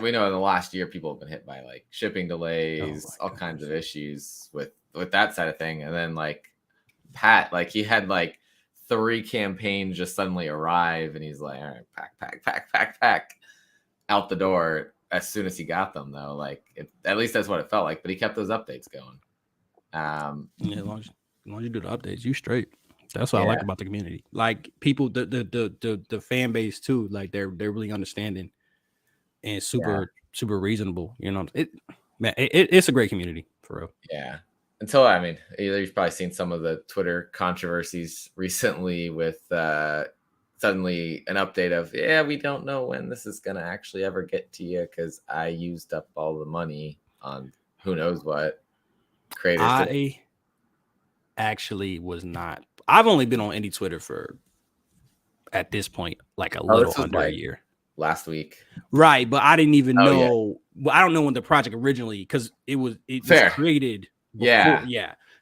we know in the last year, people have been hit by like shipping delays, all kinds of issues with that side of thing. And then like Pat, like he had like 3 campaigns just suddenly arrive, and he's like, all right, pack out the door as soon as he got them, though. Like at least that's what it felt like. But he kept those updates going. Yeah, as long as you do the updates, you straight. That's what I like about the community. Like people, the fan base too. Like they're really understanding and super reasonable. You know, it's a great community for real. Yeah. Until, I mean, you've probably seen some of the Twitter controversies recently with suddenly an update of, we don't know when this is going to actually ever get to you because I used up all the money on who knows what. Creators. I actually was not. I've only been on indie Twitter for, at this point, like a little under a year. Last week, right? But I didn't even know. Well, I don't know when the project originally, because it was created before,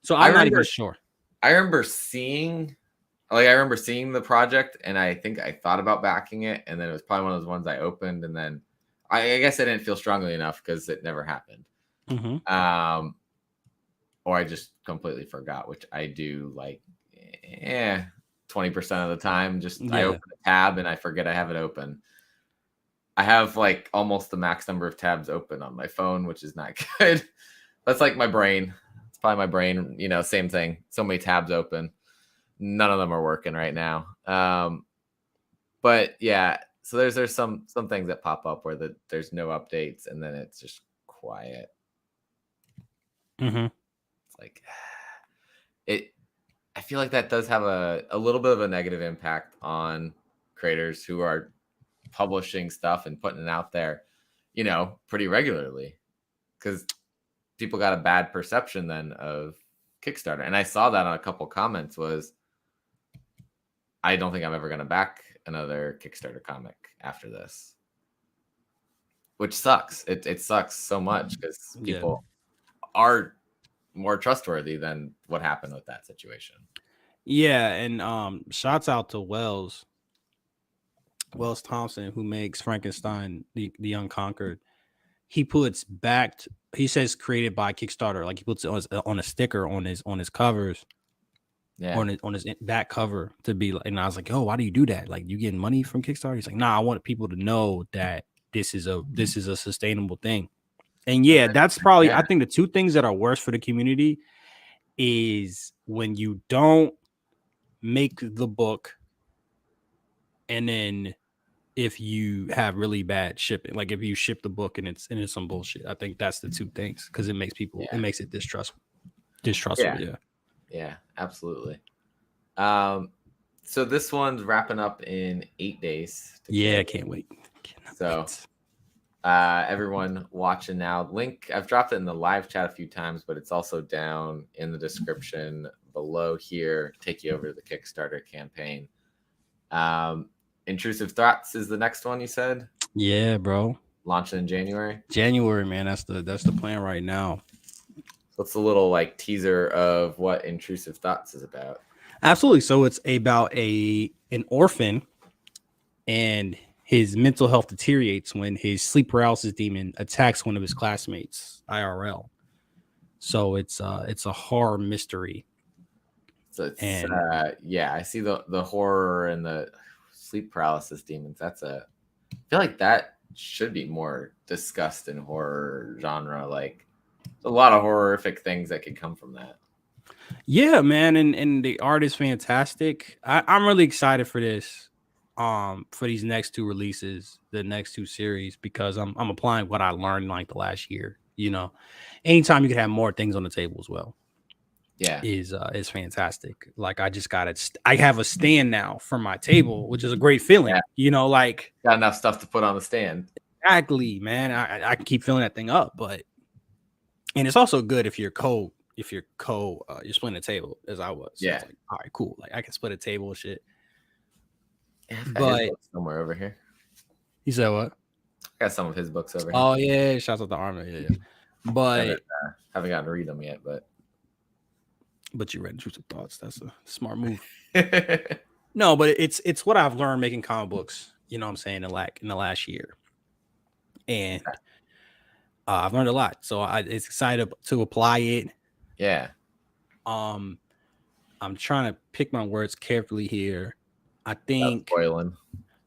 so I'm not even sure. I remember seeing the project, and I think I thought about backing it, and then it was probably one of those ones I opened, and then I guess I didn't feel strongly enough because it never happened. Or I just completely forgot, which I do like 20% of the time. Just I open a tab and I forget I have it open. I have like almost the max number of tabs open on my phone, which is not good. That's like my brain. It's probably my brain, you know, same thing. So many tabs open. None of them are working right now. But yeah, so there's some things that pop up where there's no updates and then it's just quiet. Mm-hmm. It's like I feel like that does have a little bit of a negative impact on creators who are publishing stuff and putting it out there, you know, pretty regularly, because people got a bad perception then of Kickstarter. And I saw that on a couple comments was, I don't think I'm ever going to back another Kickstarter comic after this, which sucks. It sucks so much because people are more trustworthy than what happened with that situation. Yeah, and shouts out to Wells Thompson, who makes Frankenstein the Unconquered. He puts backed. He says created by Kickstarter. Like he puts it on a sticker on his covers. Yeah. On his back cover to be like. And I was like, oh, why do you do that? Like, you getting money from Kickstarter? He's like, nah, I want people to know that this is a sustainable thing. And yeah, that's probably I think the two things that are worse for the community is when you don't make the book, and then if you have really bad shipping, like if you ship the book and it's some bullshit. I think that's the two things, because it makes people it makes it distrustful. Yeah, absolutely. So this one's wrapping up in 8 days. I can't wait. Everyone watching now, link, I've dropped it in the live chat a few times, but it's also down in the description below here. Take you over to the Kickstarter campaign. Intrusive Thoughts is the next one, you said? Yeah, bro. Launching in January? January, man. That's the plan right now. So it's a little like teaser of what Intrusive Thoughts is about. Absolutely. So it's about an orphan, and his mental health deteriorates when his sleep paralysis demon attacks one of his classmates IRL. So it's a horror mystery. So it's I see the horror and the sleep paralysis demons. I feel like that should be more discussed in horror genre. Like, a lot of horrific things that could come from that. Yeah, man, and the art is fantastic. I'm really excited for this, for these next two releases, the next two series, because I'm applying what I learned like the last year. You know, anytime you can have more things on the table as well, is fantastic. Like, I just I have a stand now for my table, which is a great feeling. You know, like, got enough stuff to put on the stand. Exactly, man. I can keep filling that thing up, and it's also good if you're you're splitting a table, as I was. So it's like, all right, cool. Like, I can split a table and shit. But somewhere over here. You said what? I got some of his books over here. Oh yeah, shouts out to Armin. Yeah. But haven't gotten to read them yet, but you read Intrusive Thoughts. That's a smart move. No, but it's what I've learned making comic books, you know what I'm saying, in the last year. And I've learned a lot. So it's excited to apply it. Yeah. I'm trying to pick my words carefully here. I think spoiling.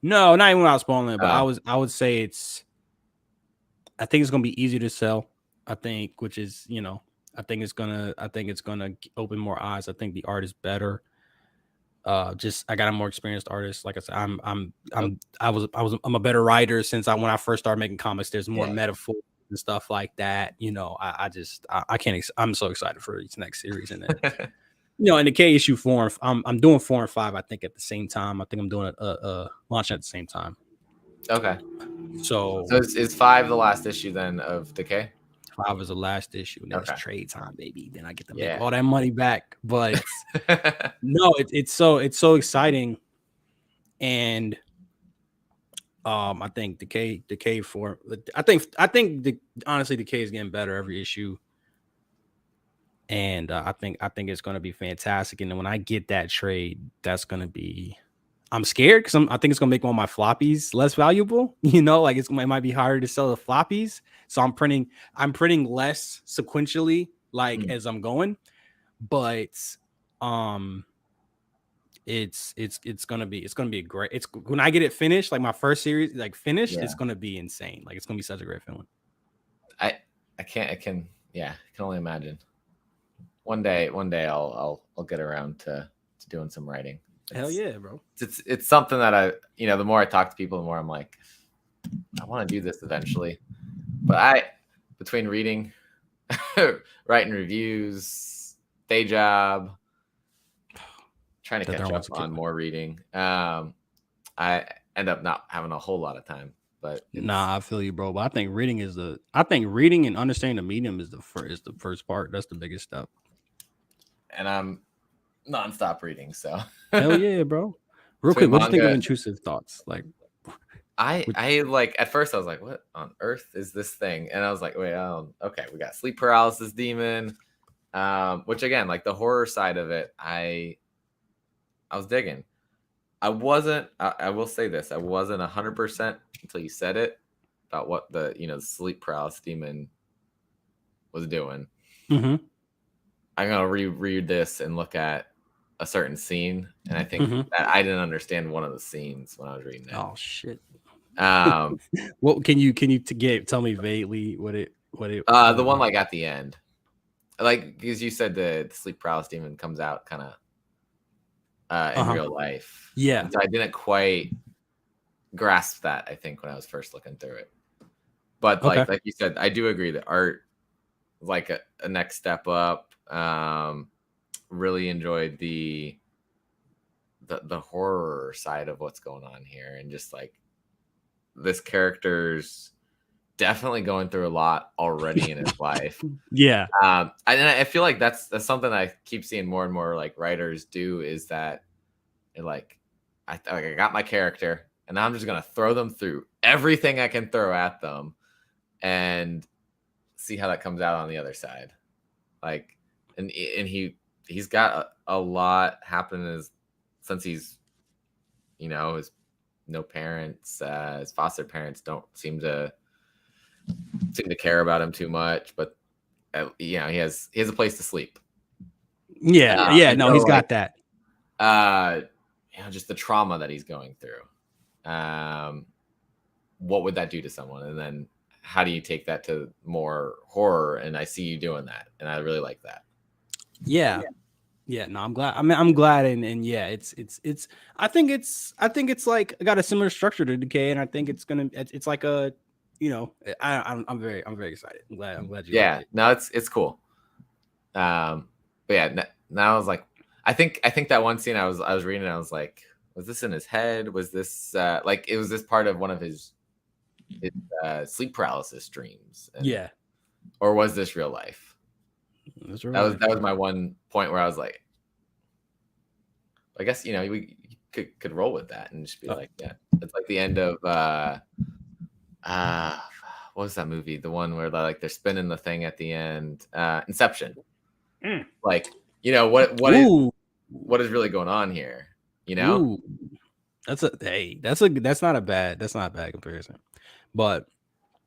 No, not even without spoiling, but I would say I think it's gonna be easier to sell. I think, which is, you know, I think it's gonna open more eyes. I think the art is better. I got a more experienced artist. Like I said, I'm a better writer since when I first started making comics. There's more metaphor and stuff like that. You know, I can't. I'm so excited for this next series, and then, you know, in the Decay issue 4, I'm doing 4 and 5. I think at the same time. I think I'm doing a launching at the same time. Okay. So is 5 the last issue then of Decay? 5 is the last issue, and then it's trade time, baby. Then I get to make all that money back. But no, it's so exciting, and I think Decay 4. I think honestly, Decay is getting better every issue, and I think it's going to be fantastic. And then when I get that trade, that's going to be. I'm scared because I think it's gonna make one of my floppies less valuable. You know, like it might be harder to sell the floppies. So I'm printing less sequentially, like as I'm going. But it's gonna be a great. It's when I get it finished, like my first series, like finished, Yeah. it's gonna be insane. Like it's gonna be such a great feeling. I can only imagine. One day I'll get around to doing some writing. Hell yeah, bro. It's something that I, the more I talk to people, the more I'm like, I want to do this eventually. But between reading, writing reviews, day job, trying to catch up on more reading, I end up not having a whole lot of time. But nah, I feel you, bro. But I think reading and understanding the medium is the first part. That's the biggest step. And I'm nonstop reading, so hell yeah, bro. Real quick, what do you think of Intrusive Thoughts? Like, I like at first I was like, what on earth is this thing? And I was like, wait, okay, we got sleep paralysis demon, which again, like the horror side of it, I was digging. I will say this, I wasn't 100% until you said it about what the sleep paralysis demon was doing. Mm-hmm. I'm gonna reread this and look at a certain scene, and I think that I didn't understand one of the scenes when I was reading it. Oh shit. What can you tell me vaguely what it the one like at the end, like because you said the sleep paralysis demon comes out kind of in real life. Yeah. So I didn't quite grasp that, I think, when I was first looking through it. But like you said, I do agree that art is like a next step up. Really enjoyed the horror side of what's going on here, and just like this character's definitely going through a lot already in his life. Yeah. And I feel like that's something I keep seeing more and more like writers do, is that like I got my character and I'm just gonna throw them through everything I can throw at them and see how that comes out on the other side. Like, and he's got a lot happening since he's his no parents, his foster parents don't seem to care about him too much, but he has a place to sleep. Yeah, no, he's got that. Just the trauma that he's going through. What would that do to someone? And then how do you take that to more horror? And I see you doing that, and I really like that. Yeah, no, I'm glad. I mean, I'm glad, and yeah, it's. I think it's like got a similar structure to Decay, and I think it's like a, I'm very excited. I'm glad you. Yeah, no, it's cool. But yeah, now I was like, I think that one scene I was reading, I was like, was this in his head? Was this like it was this part of one of his sleep paralysis dreams? Or was this real life? That was my one point where I was like, I guess we could roll with that and just be like, yeah, it's like the end of what was that movie? The one where they're spinning the thing at the end, Inception. Like, what is really going on here? Ooh. That's not a bad comparison, but.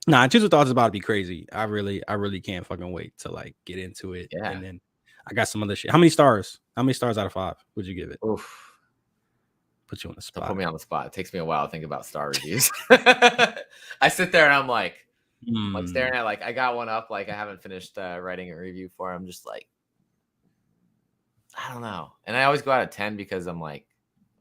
Nah, Intrusive Thoughts is about to be crazy. I really can't fucking wait to like get into it. Yeah. And then I got some other shit. How many stars out of 5 would you give it? Oof. Put you on the spot. Don't put me on the spot. It takes me a while to think about star reviews. I sit there and I'm like staring at I got one up, like I haven't finished writing a review for. I'm just like, I don't know. And I always go out of 10 because I'm like,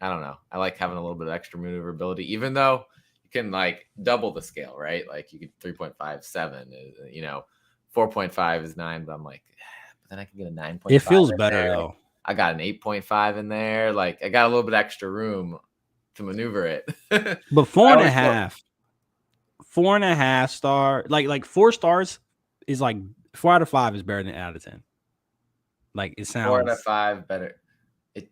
I don't know. I like having a little bit of extra maneuverability, even though can like double the scale, right? Like you could 3.5, 7, 4.5 is 9, but I'm like, but then I can get a 9.5. It feels better though. I got an 8.5 in there. Like I got a little bit extra room to maneuver it. But 4.5 star, like 4 stars is like 4 out of 5 is better than 8 out of 10. Like it sounds 4 out of 5 better. It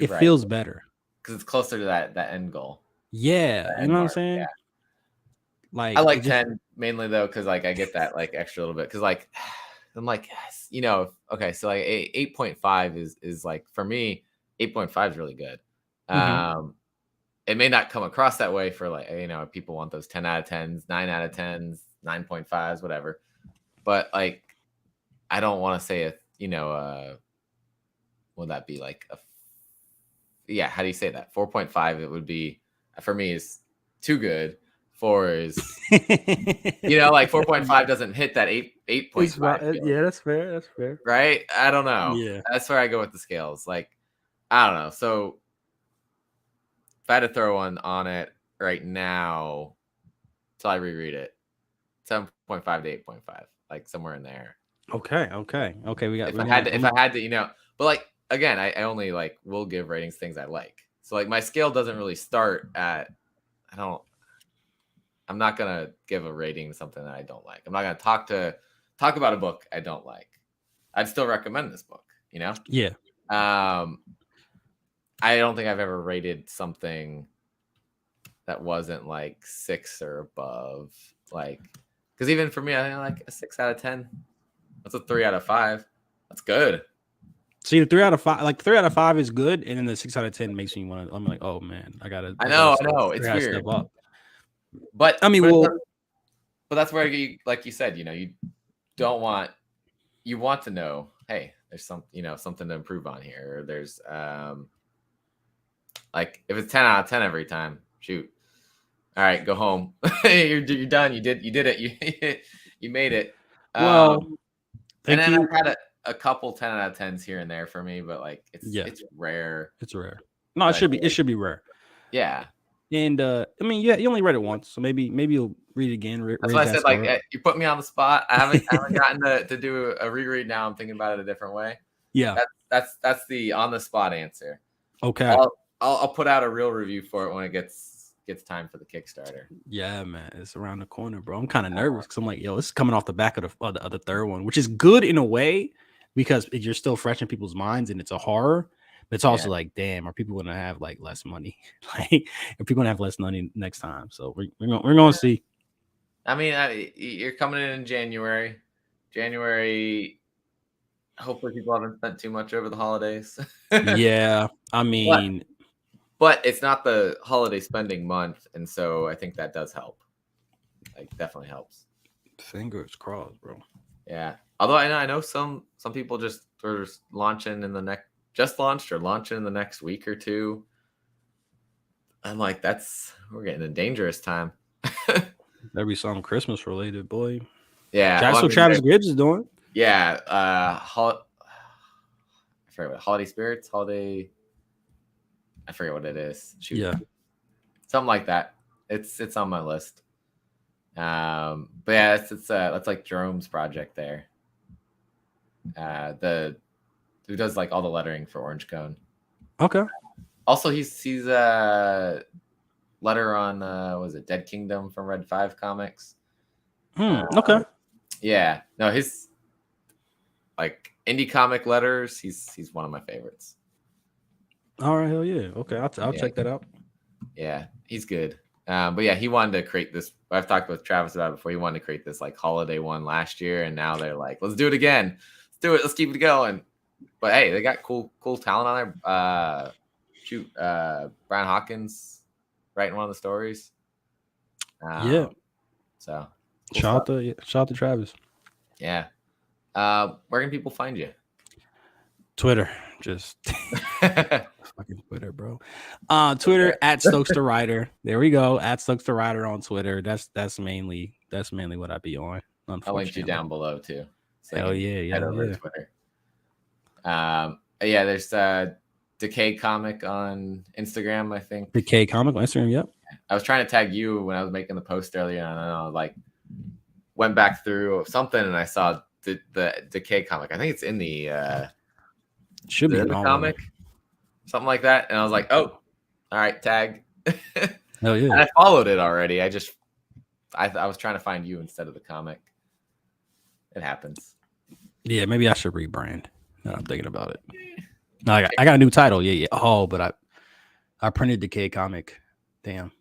right. Feels better because it's closer to that end goal. Yeah, you know what I'm saying? Yeah. Like I like 10 mainly though, because like I get that like extra little bit, because like I'm like, okay, so like 8.5 is like, for me 8.5 is really good. It may not come across that way for like people want those 10 out of 10s, 9 out of 10s, 9.5s, whatever, but like I don't want to say would that be like yeah, how do you say that? 4.5, it would be, for me, is too good. 4 is, like 4.5 doesn't hit that 8.5 right. Yeah, that's fair. That's fair. right? I don't know. Yeah. That's where I go with the scales. Like, I don't know. So if I had to throw one on it right now till I reread it, 7.5 to 8.5, like somewhere in there. Okay. We got. If I had to, but like again, I only like will give ratings things I like. So like my scale doesn't really start at, I'm not gonna give a rating to something that I don't like. I'm not gonna talk about a book I don't like. I'd still recommend this book, Yeah. I don't think I've ever rated something that wasn't like 6 or above. Like, because even for me, I think like a 6 out of 10. That's a 3 out of 5. That's good. See, the 3 out of 5, like 3 out of 5 is good, and then the 6 out of 10 makes me want to. I'm like, oh man, I know, it's weird. Step up. But I mean, but that's where you, like you said, you don't want, you want to know, hey, there's something to improve on here. Or there's like if it's 10 out of 10 every time, shoot. All right, go home. you're done. You did it. You made it. Well, and then I've had a couple 10 out of 10s here and there for me, but like it's rare. It's rare. No, it should be rare. Yeah. And I mean, yeah, you only read it once, so maybe you'll read it again. That's why I said like you put me on the spot. I haven't gotten to do a reread. Now I'm thinking about it a different way. Yeah, that's the on the spot answer. Okay, I'll put out a real review for it when it gets time for the Kickstarter. Yeah, man, it's around the corner, bro. I'm kind of nervous because I'm like, yo, this is coming off the back of the third one, which is good in a way because you're still fresh in people's minds and it's a horror. But it's also like, damn, are people gonna have like less money? Like, are people gonna have less money next time? So we're gonna see. I mean, you're coming in January. Hopefully, people haven't spent too much over the holidays. Yeah, I mean, but it's not the holiday spending month, and so I think that does help. Like, definitely helps. Fingers crossed, bro. Yeah. Although I know some people just are launching in the next. Just launched or launching in the next week or two. I'm like, we're getting a dangerous time. There'll be something Christmas related, boy. Yeah, that's what Travis Gibbs is doing. Yeah, I forget what holiday spirits, I forget what it is. Shoot. Yeah, something like that. It's on my list. But yeah, that's like Jerome's project there. Who does like all the lettering for Orange Cone. Okay. Also, he's letter on was it Dead Kingdom from Red 5 Comics. Okay. Yeah. No, his like indie comic letters, he's one of my favorites. All right, hell yeah. Okay, I'll check that out. Yeah, he's good. But yeah, he wanted to create this. I've talked with Travis about it before. He wanted to create this like holiday one last year, and now they're like, let's do it again. Let's do it. Let's keep it going. But hey, they got cool talent on there. Brian Hawkins writing one of the stories. Yeah. So shout out to Travis. Yeah. Where can people find you? Twitter, just fucking Twitter, bro. Twitter at Stokes the Writer. There we go. At Stokes the Writer on Twitter. That's mainly what I be on. I'll link you down below too. So hell yeah. Twitter. Yeah, there's Decay Comic on Instagram, I think. Decay Comic on Instagram, yep. I was trying to tag you when I was making the post earlier, and I like went back through something and I saw the Decay Comic. I think it's in the should be the comic, something like that. And I was like, oh, all right, tag. Hell yeah. And I followed it already. I was trying to find you instead of the comic. It happens. Yeah, maybe I should rebrand. No, I'm thinking about it. No, I got a new title. Yeah. Oh, but I printed Decay Comic. Damn.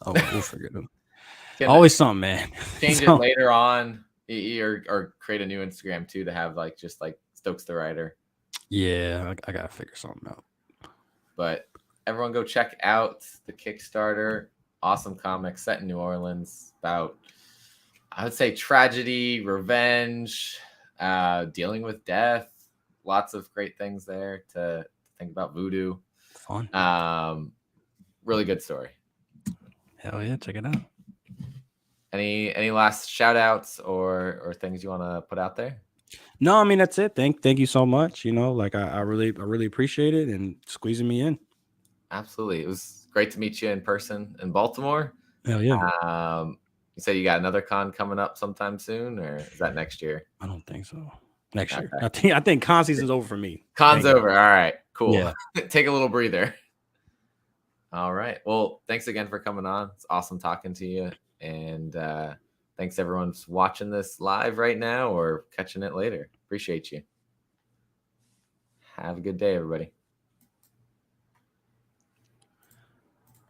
Oh, we'll figure it out. Always something, man. Change it later on, or create a new Instagram too to have like just like Stokes the Writer. Yeah, I gotta figure something out. But everyone go check out the Kickstarter. Awesome comic set in New Orleans about, I would say, tragedy, revenge, dealing with death. Lots of great things there to think about. Voodoo. Fun. Really good story. Hell yeah, check it out. Any last shout outs or things you want to put out there? No, I mean that's it. Thank you so much. You know, like I really appreciate it and squeezing me in. Absolutely. It was great to meet you in person in Baltimore. Hell yeah. You said you got another con coming up sometime soon, or is that next year? I don't think so. Next year. Okay. I think con season's over for me. Con's over. All right, cool. Yeah. Take a little breather. All right. Well, thanks again for coming on. It's awesome talking to you. And thanks everyone's watching this live right now or catching it later. Appreciate you. Have a good day, everybody.